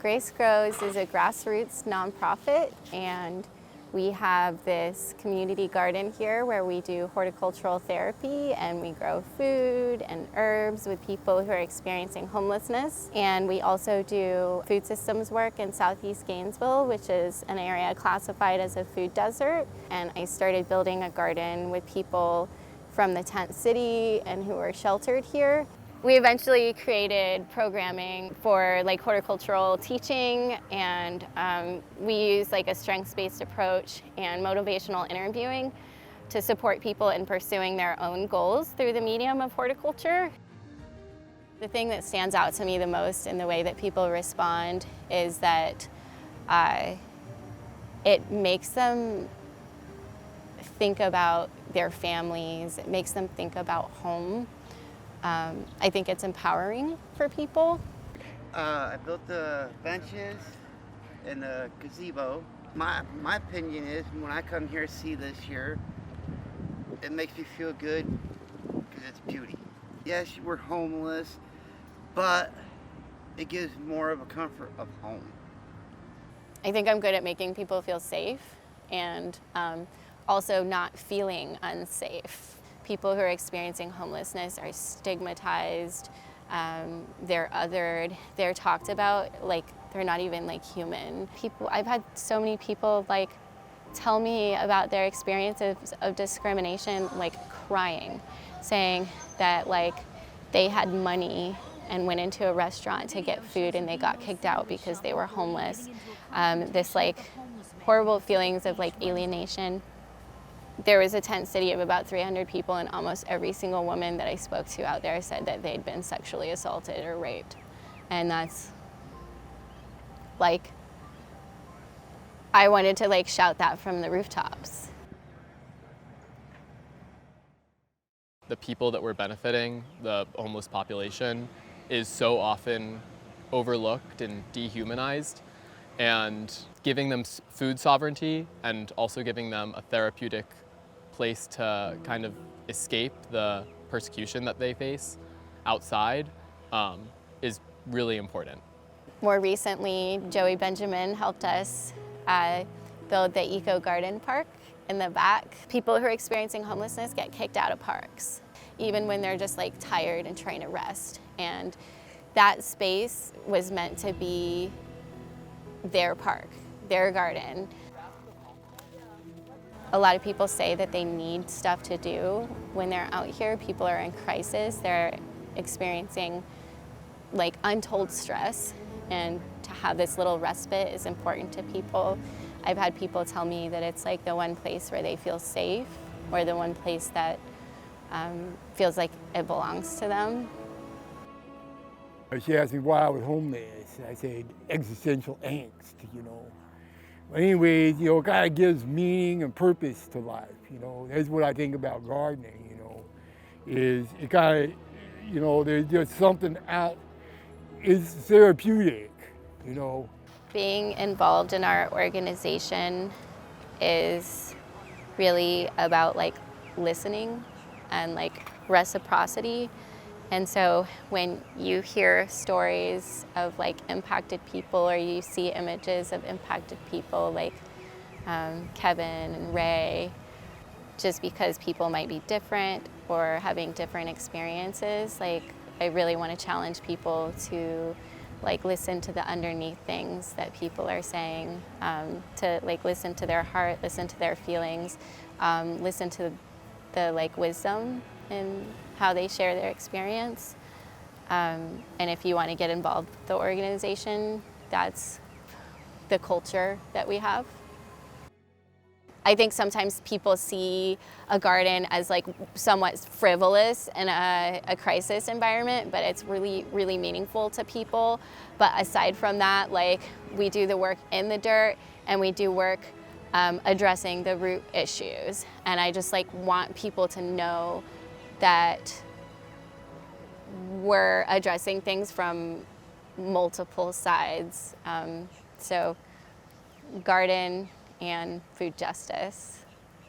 Grace Grows is a grassroots nonprofit, and we have this community garden here where we do horticultural therapy and we grow food and herbs with people who are experiencing homelessness. And we also do food systems work in Southeast Gainesville, which is an area classified as a food desert. And I started building a garden with people from the tent city and who are sheltered here. We eventually created programming for horticultural teaching, and we use a strengths-based approach and motivational interviewing to support people in pursuing their own goals through the medium of horticulture. The thing that stands out to me the most in the way that people respond is that it makes them think about their families, it makes them think about home. I think it's empowering for people. I built the benches and the gazebo. My opinion is when I come here see this here, it makes me feel good because it's beauty. Yes, we're homeless, but it gives more of a comfort of home. I think I'm good at making people feel safe and also not feeling unsafe. People who are experiencing homelessness are stigmatized, they're othered, they're talked about like they're not even human. I've had so many people tell me about their experiences of discrimination, crying, saying that they had money and went into a restaurant to get food and they got kicked out because they were homeless. This horrible feelings of alienation. There was a tent city of about 300 people, and almost every single woman that I spoke to out there said that they'd been sexually assaulted or raped. And that's I wanted to shout that from the rooftops. The people that we're benefiting, the homeless population, is so often overlooked and dehumanized, and giving them food sovereignty and also giving them a therapeutic place to kind of escape the persecution that they face outside is really important. More recently, Joey Benjamin helped us build the Eco Garden Park in the back. People who are experiencing homelessness get kicked out of parks, even when they're just tired and trying to rest. And that space was meant to be their park, their garden. A lot of people say that they need stuff to do when they're out here. People are in crisis. They're experiencing untold stress, and to have this little respite is important to people. I've had people tell me that it's the one place where they feel safe, or the one place that feels like it belongs to them. She asked me why I was homeless. I said existential angst, But anyways, it kind of gives meaning and purpose to life, That's what I think about gardening, is it kind of, there's just something out, it's therapeutic, Being involved in our organization is really about listening and reciprocity. And so when you hear stories of impacted people, or you see images of impacted people Kevin and Ray, just because people might be different or having different experiences, I really want to challenge people to listen to the underneath things that people are saying, to listen to their heart, listen to their feelings, listen to the wisdom in how they share their experience. And if you want to get involved with the organization, that's the culture that we have. I think sometimes people see a garden as somewhat frivolous in a crisis environment, but it's really, really meaningful to people. But aside from that, we do the work in the dirt, and we do work addressing the root issues. And I just want people to know that we're addressing things from multiple sides. So garden and food justice.